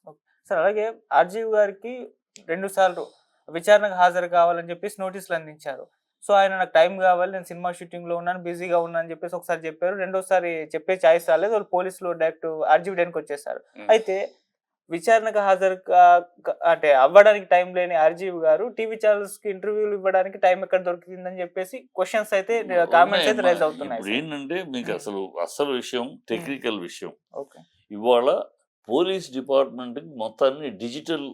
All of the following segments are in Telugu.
ఓకే. సార్ అలాగే ఆర్‌జీవి గారికి 2 సార్లు విచారణకు హాజరు కావాలని చెప్పేసి నోటీసులు అందించారు. సో, ఆయన నాకు టైం కావాలి. నేను సినిమా షూటింగ్‌లో ఉన్నాను, బిజీగా ఉన్నా అని చెప్పేసి ఒకసారి చెప్పారు. రెండోసారి చెప్పే చాయిస్ రాలేదు. వాళ్ళు పోలీసులు డైరెక్ట్ ఆర్‌జీవి డెన్‌కొచ్చేసారు. అయితే విచారణకు హాజరు కా క అంటే అవ్వడానికి టైం లేని ఆర్‌జీవి గారు టీవీ ఛానెల్స్‌కి ఇంటర్వ్యూలు ఇవ్వడానికి టైం ఎక్కడ దొరికిందని చెప్పేసి క్వెషన్స్ అయితే కామెంట్స్ అయితే ఉన్నాయమ్మా. రైజ్ అవుతున్నాయి ఇప్పుడు సార్. ఏంటంటే మీకు హ్మ్. అసలు విషయం హ్మ్. టెక్నికల్ విషయం. ఓకే. ఇవాళ పోలీస్ డిపార్ట్మెంట్‌కి మొత్తాన్ని డిజిటల్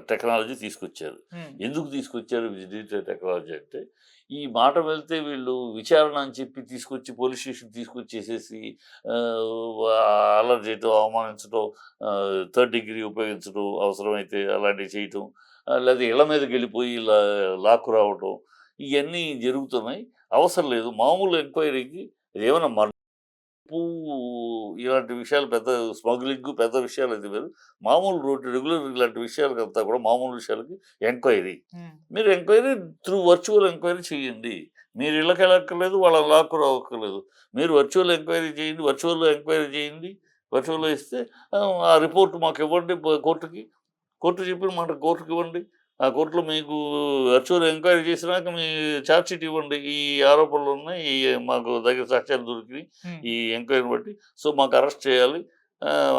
టెక్నాలజీ తీసుకొచ్చారు. హ్మ్. ఎందుకు తీసుకొచ్చారు డిజిటల్ టెక్నాలజీ అంటే, ఈ మాట వెళ్తే వీళ్ళు విచారణ అని చెప్పి తీసుకొచ్చి పోలీస్ స్టేషన్‌కి తీసుకొచ్చేసేసి అల్లరి చేయటం, అవమానించడం, థర్డ్ డిగ్రీ ఉపయోగించడం, అవసరమైతే అలాంటివి చేయటం, లేదా ఇళ్ళ మీదకెళ్ళిపోయి లాక్కు రావటం, ఇయన్నీ జరుగుతున్నాయి. అవసరం లేదు. మామూలు ఎంక్వైరీకి ఏమన్నా పువ్వు ఇలాంటి విషయాలు పెద్ద స్మగ్లింగ్ పెద్ద విషయాలైతే వేరు. మామూలు రెగ్యులర్ ఇలాంటి విషయాలకంతా కూడా మామూలు విషయాలకి ఎంక్వైరీ. హ్మ్. మీరు ఎంక్వైరీ త్రూ వర్చువల్ ఎంక్వైరీ చేయండి. మీరు ఇళ్ళకెళ్ళక్కర్లేదు, వాళ్ళని లాక్కురావక్కర్లేదు. మీరు వర్చువల్ ఎంక్వైరీ చేయండి. వర్చువల్‌లో ఎంక్వైరీ చేయండి. వర్చువల్‌లో ఇస్తే ఆ రిపోర్ట్ మాకివ్వండి కోర్ట్‌కి. కోర్ట్ చెప్పిన మాట కోర్ట్‌కివ్వండి. ఆ కోర్ట్‌లో మీకు వర్చువల్ ఎంక్వైరీ చేసినాక మీ ఛార్జ్ షీట్ ఇవ్వండి. ఈ ఆరోపణలున్నాయి. మాకు దగ్గర సాక్ష్యాలు దొరికినాయి. హ్మ్. ఈ ఎంక్వైరీని బట్టి. సో, మాకు అరెస్ట్ చేయాలి.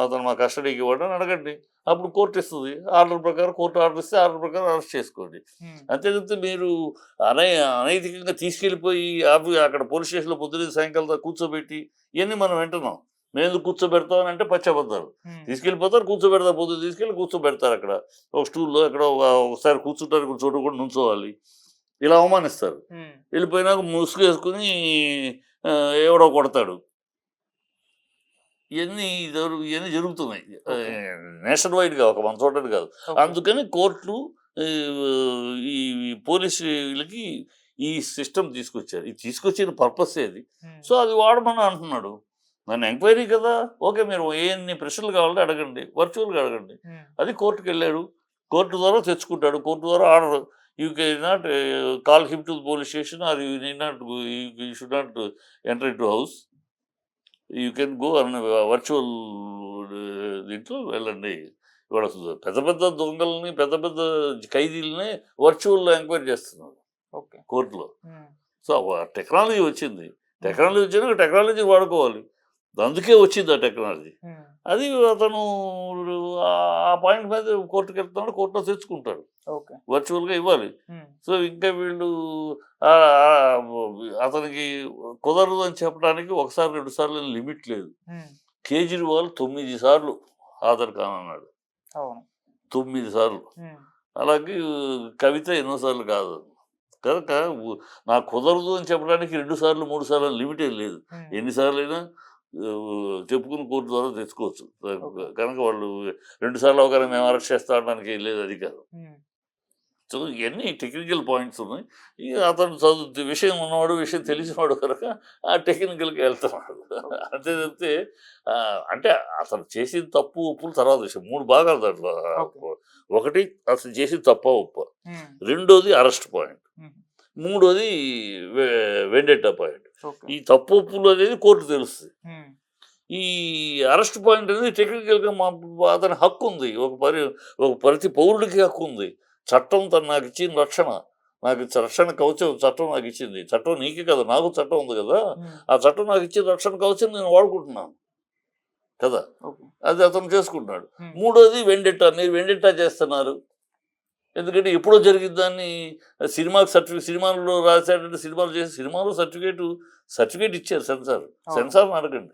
అతను మా కస్టడీకి ఇవ్వండి అని అడగండి. అప్పుడు కోర్ట్ ఇస్తది. ఆర్డర్ ప్రకారం కోర్ట్ ఆర్డర్ ఇస్తే ఆర్డర్ ప్రకారం అరెస్ట్ చేసుకోండి. హ్మ్. అంతే తప్పితే మీరు అనైతికంగా తీసుకెళ్ళిపోయి అక్కడ పోలీస్ స్టేషన్‌లో పొద్దున్న సాయంకాలం దాకా కూర్చోబెట్టి ఇయన్నీ మనం వింటున్నాం. మేమెందుకు కూర్చోబెడతాం అంటే పచ్చబద్దాలు. హ్మ్. తీసుకెళ్ళిపోతారు, కూర్చోబెడతారు. పొద్దున్న తీసుకెళ్ళి కూర్చోబెడతారక్కడ. ఒక స్టూల్‌లో ఎక్కడో ఒకసారి కూర్చుంటానికి చోట కూడా నుంచోవాలి. ఇలా అవమానిస్తారు. హ్మ్. వెళ్ళిపోయినాక ముసుగేసుకొని ఎవడో కొడతాడు. ఇయన్నీ జరుగుతున్నాయి. ఓకే. నేషన్ వైడ్‌గా ఒక మన చోటని కాదు. ఓకే. అందుకని కోర్టులు ఈ పోలీస్ వీళ్ళకి ఈ సిస్టమ్ తీసుకొచ్చారు. ఇది తీసుకొచ్చిన పర్పస్ ఏది? హ్మ్. సో, అది వాడమని అంటున్నాడు. నన్ను ఎంక్వైరీ కదా! ఓకే. మీరు ఎన్ని ప్రశ్నలు కావాలంటే అడగండి. వర్చువల్‌గా అడగండి. హ్మ్. అది కోర్ట్‌కెళ్ళాడు. కోర్ట్ ద్వారా తెచ్చుకుంటాడు. కోర్ట్ ద్వారా order you can not call him to police station or you need not you should not enter into house. You can go an virtual దీంట్లో వెళ్ళండి. ఇవాళ పెద్ద పెద్ద దొంగలని, పెద్ద పెద్ద ఖైదీలని వర్చువల్‌లో ఎంక్వైరీ చేస్తున్నారు ఓకే. కోర్ట్‌లో. హ్మ్. సో, టెక్నాలజీ వచ్చింది. హ్మ్. టెక్నాలజీ వచ్చినాక టెక్నాలజీ వాడుకోవాలి. అందుకే వచ్చింది ఆ టెక్నాలజీ. హ్మ్. అది అతను ఆ పాయింట్ మీద కోర్ట్‌కెళ్తున్నాడు. కోర్ట్‌లో తెచ్చుకుంటాడు. ఓకే. వర్చువల్‌గా ఇవ్వాలి. హ్మ్. సో, ఇంకా వీళ్ళు ఆహ్, ఆహ్, అతనికి కుదరదు అని చెప్పడానికి ఒకసారి, 2 సార్లు లిమిట్ లేదు. హ్మ్. కేజ్రీవాల్ 9 సార్లు హాజరు కానన్నాడు. అవును. 9 సార్లు. హ్మ్. అలాగే కవిత ఎన్నో సార్లు కాదు. కనుక నాకు కుదరదు అని చెప్పడానికి 2 సార్లు, 3 సార్లు అని లిమిట్ ఏం లేదు. హ్మ్. ఎన్ని సార్లైనా చెప్పుకుని కోర్టు ద్వారా తెచ్చుకోవచ్చు. ఓకే. కనుక వాళ్ళు 2 సార్లు అవగానే మేము అరెస్ట్ చేస్తా అనడానికి ఏం లేదు అధికారం. హ్మ్. సో, ఇయన్నీ టెక్నికల్ పాయింట్స్ ఉన్నాయి. ఇగ అతను విషయం ఉన్నవాడు, విషయం తెలిసినవాడు కనుక ఆ టెక్నికల్‌కి వెళ్తున్నాడు. ఓకే. అంతే తప్పితే అంటే అతను చేసిన తప్పు, ఒప్పులు తర్వాత విషయం. 3 భాగాలు దాంట్లో. ఓకే. ఒకటి అతను చేసింది తప్పా, ఒప్పా. హ్మ్. రెండోది అరెస్ట్ పాయింట్. హుహు. మూడోది వె వెండెట్టా పాయింట్. ఓకే. ఈ తప్పు, ఒప్పులు అనేది కోర్టుకి తెలుస్తది. హ్మ్. ఈ అరెస్ట్ పాయింట్ అనేది టెక్నికల్‌గా అతని హక్కుంది. ఒక ప్రతి పౌరుడికి హక్కుంది. చట్టం నాకిచ్చిన రక్షణ. రక్షణ కవచం చట్టం నాకిచ్చింది. చట్టం నీకే కదా! నాకు చట్టం ఉంది కదా! హ్మ్. ఆ చట్టం నాకిచ్చిన రక్షణ కవచం నేను వాడుకుంటున్నాను కదా! ఓకే. అది అతను చేసుకుంటున్నాడు. హ్మ్. మూడోది వెండెట్టా. మీరు వెండెట్టా చేస్తున్నారు. ఎందుకంటే ఎప్పుడో జరిగిన దాన్ని సినిమాల్లో రాసాడంటే సినిమాలు చేసి సినిమాలో సర్టిఫికేట్ ఇచ్చారు సెన్సార్. అవును. సెన్సార్‌ని అడగండి.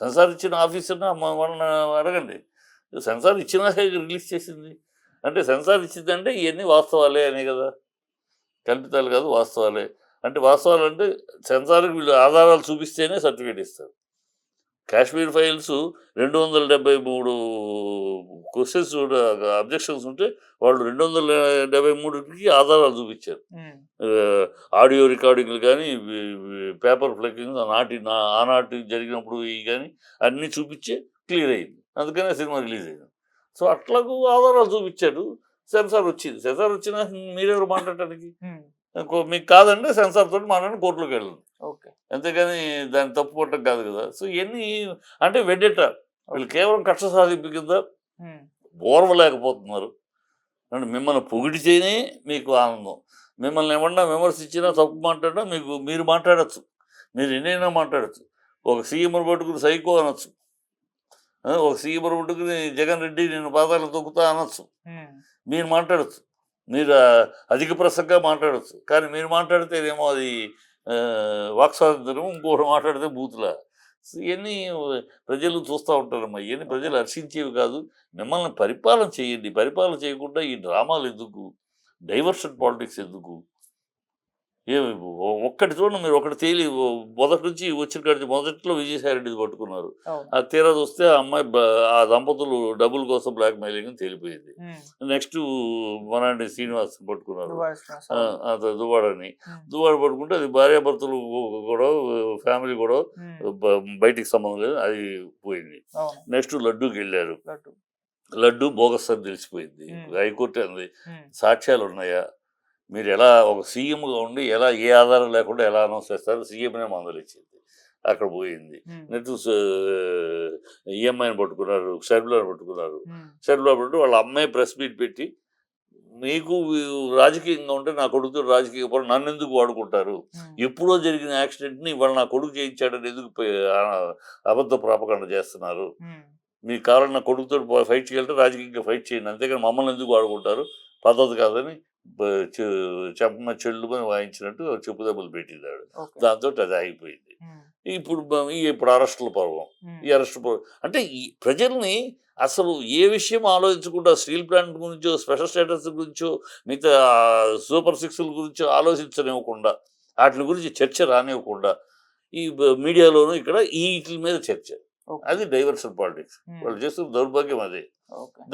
సెన్సార్ ఇచ్చిన ఆఫీసర్‌ని వాళ్ళని అడగండి. సెన్సార్ ఇచ్చినాకే రిలీజ్ చేసింది. అంటే సెన్సార్ ఇచ్చిందంటే ఇయన్నీ వాస్తవాలే అనే కదా! కల్పితాలు కాదు వాస్తవాలే. అంటే వాస్తవాలంటే సెన్సార్‌కి వీళ్ళు ఆధారాలు చూపిస్తేనే సర్టిఫికేట్ ఇస్తారు. కాశ్మీర్ ఫైల్స్ 273 క్వెషన్స్ అబ్జెక్షన్స్ ఉంటే వాళ్ళు 273కి ఆధారాలు చూపించారు. హ్మ్. ఆడియో రికార్డింగ్‌లు గానీ, పేపర్ ఫ్లిప్పింగ్ ఆనాటి జరిగినప్పుడు గానీ అన్నీ చూపించే క్లియర్ అయింది. అందుకనే సినిమా రిలీజ్ అయింది. సో, అట్లాగూ ఆధారాలు చూపించాడు. సెన్సార్ వచ్చింది. సెన్సార్ వచ్చినాక మీరెవరు మాట్లాడటానికి? హ్మ్. మీకు కాదంటే సెన్సార్ తోటి మాట్లాడి కోర్టులోకెళ్ళండి. ఓకే. అంతేగాని దాన్ని తప్పు పట్టడం కాదు కదా! సో, ఇయన్నీ అంటే వెండెట్టా. వీళ్ళు ఓకే. కేవలం కక్ష సాధింపు కింద ఓర్వలేకపోతున్నారు. అంటే మిమ్మల్ని పొగిడితేనే మీకు ఆనందం. మిమ్మల్ని ఏమన్నా విమర్శించినా, తప్పు మాట్లాడినా మీరు మాట్లాడొచ్చు. మీరు ఎన్నైనా మాట్లాడొచ్చు. ఒక సీఎంను పట్టుకుని సైకో అనొచ్చు. ఒక సీఎంను పట్టుకుని జగన్ రెడ్డి నేను పాదాలు తొక్కుతా అనొచ్చు. మీరు మాట్లాడొచ్చు. మీరు అధిక ప్రసంగా మాట్లాడొచ్చు. కానీ మీరు మాట్లాడితేనేమో అది వాక్ స్వాతంత్రం, ఇంకోటి మాట్లాడితే బూతులా. ఇవన్నీ ప్రజలు చూస్తూ ఉంటారమ్మా. ఇవన్నీ ప్రజలు హర్షించేవి కాదు. మిమ్మల్ని పరిపాలన చేయండి. పరిపాలన చేయకుండా ఈ డ్రామాలు ఎందుకు? డైవర్షన్ పాలిటిక్స్ ఎందుకు? ఏమి ఒక్కటి చూడండి, మీరు ఒకటి మొదటి నుంచి వచ్చిన కాడి మొదట్లో విజయసాయి రెడ్డిది పట్టుకున్నారు. ఆ తీరా చూస్తే ఆ అమ్మాయి ఆ దంపతులు డబ్బుల కోసం బ్లాక్ మెయిలింగ్ అని తేలిపోయింది. నెక్స్ట్ మనాండి శ్రీనివాస్ పట్టుకున్నారు, దువ్వాడని. దువ్వాడ పట్టుకుంటే అది భార్యాభర్తలు కూడా, ఫ్యామిలీ కూడా బయటికి సంబంధం లేదు, అది పోయింది. నెక్స్ట్ లడ్డూకి వెళ్ళారు. లడ్డు బోగస్ అని తెలిసిపోయింది. హైకోర్టు అంది సాక్ష్యాలు ఉన్నాయా? మీరు ఎలా ఒక సీఎంగా ఉండి ఎలా ఏ ఆధారం లేకుండా ఎలా అనౌన్స్ చేస్తారు? సీఎంనే మందలిచ్చింది, అక్కడ పోయింది. నెక్స్ట్ ఈఎంఐని పట్టుకున్నారు, షర్మిలాని పట్టుకున్నారు. షర్మిలా పట్టు వాళ్ళ అమ్మాయి ప్రెస్ మీట్ పెట్టి, మీకు రాజకీయంగా ఉంటే నా కొడుకు రాజకీయ పని నన్ను ఎందుకు వాడుకుంటారు? ఎప్పుడో జరిగిన యాక్సిడెంట్ని ఇవాళ నా కొడుకు చేయించాడని ఎందుకు అబద్ధ ప్రాపకాండ చేస్తున్నారు? మీకు కావాలన్న కొడుకుతో ఫైట్ చేయాలంటే రాజకీయంగా ఫైట్ చేయండి, అంతేగాని మమ్మల్ని ఎందుకు వాడుకుంటారు? పద్ధతి కాదని చెంప చెల్లుమని వాయించినట్టు చెప్పు దెబ్బలు పెట్టిందాడు. దాంతో అది ఆగిపోయింది. ఇప్పుడు అరెస్టుల పర్వం. ఈ అరెస్టు అంటే ఈ ప్రజల్ని అసలు ఏ విషయం ఆలోచించకుండా, స్టీల్ ప్లాంట్ గురించో, స్పెషల్ స్టేటస్ గురించో, మిగతా సూపర్ సిక్స్ల గురించో ఆలోచించనివ్వకుండా, వాటి గురించి చర్చ రానివ్వకుండా, ఈ మీడియాలోనూ ఇక్కడ వీటి మీద చర్చ. అది డైవర్షన్ పాలిటిక్స్. వాళ్ళు చేస్తున్న దౌర్భాగ్యం అదే.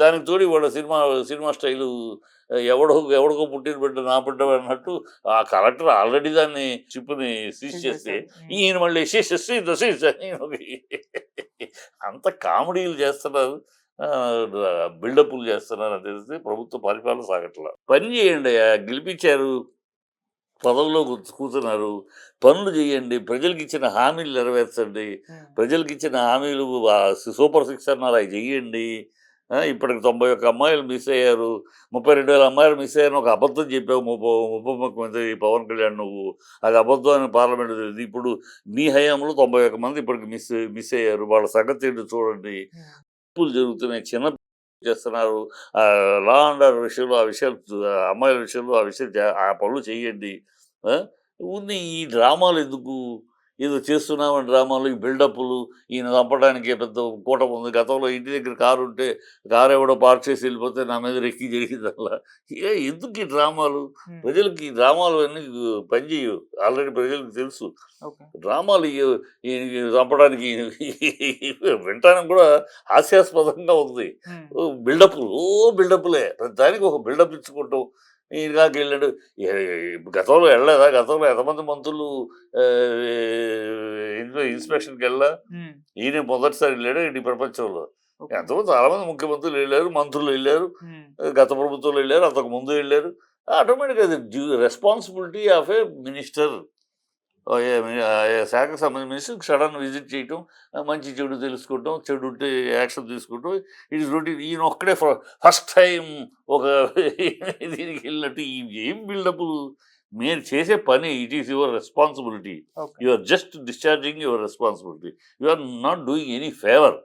దానికి తోడి వాళ్ళ సినిమా స్టైలు ఎవడికో పుట్టిన బిడ్డ నా బిడ్డ అన్నట్టు ఆ కలెక్టర్ ఆల్రెడీ దాన్ని చిప్పుని సీజ్ చేస్తే ఈయన మళ్ళీ అంత కామెడీలు చేస్తున్నారు, బిల్డప్లు చేస్తున్నారు అని తెలిసి ప్రభుత్వ పరిపాలన సాగట్లా. పని చేయండి, గెలిపించారు, పదవిలో కూర్చున్నారు, పనులు చేయండి, ప్రజలకు ఇచ్చిన హామీలు నెరవేర్చండి. ప్రజలకు ఇచ్చిన హామీలు సూపర్ సిక్స్ అన్నారు, అవి చెయ్యండి. ఇప్పటికి 91 అమ్మాయిలు మిస్ అయ్యారు, 32,000 అమ్మాయిలు మిస్ అయ్యారని ఒక అబద్ధం చెప్పావు ఉప ముఖ్యమంత్రి పవన్ కళ్యాణ్. నువ్వు అది అబద్ధం అని పార్లమెంట్ తెలియదు. ఇప్పుడు మీ హయాంలో 91 మంది ఇప్పటికి మిస్ అయ్యారు. వాళ్ళ సంగతి ఏంటో చూడండి. తప్పులు జరుగుతున్నాయి, చిన్న చేస్తున్నారు. లా అండ్ ఆర్డర్ విషయంలో ఆ విషయాలు, అమ్మాయిల విషయంలో ఆ పనులు చేయండి. ఉన్ని ఈ డ్రామాలు ఎందుకు? ఏదో చేస్తున్నామని డ్రామాలు, ఈ బిల్డప్లు, ఈయన చంపడానికి పెద్ద కూటమి ఉంది. గతంలో ఇంటి దగ్గర కారు ఉంటే కారు ఎవడో పార్క్ చేసి వెళ్ళిపోతే నా మీద రెక్కి జరిగిందల్లా. ఎందుకు ఈ డ్రామాలు? ప్రజలకి ఈ డ్రామాలు అన్నీ పనిచేయవు. ఆల్రెడీ ప్రజలకు తెలుసు. డ్రామాలు చంపడానికి వింటానికి కూడా హాస్యాస్పదంగా ఉంది. బిల్డప్లే, దానికి ఒక బిల్డప్ ఇచ్చుకుంటాం. ఈయనగాకి వెళ్ళాడు. గతంలో వెళ్ళలేదా? గతంలో ఎంతమంది మంత్రులు ఇన్స్పెక్షన్కి వెళ్ళా? ఈయన మొదటిసారి వెళ్ళాడు ఈ ప్రపంచంలో. ఎంతమంది చాలామంది ముఖ్యమంత్రులు వెళ్ళారు, మంత్రులు వెళ్ళారు, గత ప్రభుత్వంలో వెళ్ళారు, అంతకు ముందు వెళ్ళారు. ఆటోమేటిక్గా అది రెస్పాన్సిబిలిటీ ఆఫ్ ఏ మినిస్టర్. శాఖకు సంబంధించిన మినిస్టర్ సడన్ విజిట్ చేయటం, మంచి చెడు తెలుసుకోవటం, చెడు ఉంటే యాక్షన్ తీసుకోవటం, ఇట్ ఈస్ రొటీన్. ఈయన ఒక్కడే ఫస్ట్ టైం ఒక దీనికి వెళ్ళినట్టు ఏం బిల్డప్? మీరు చేసే పని, it is your responsibility. You are just discharging your responsibility. You are not doing any favour.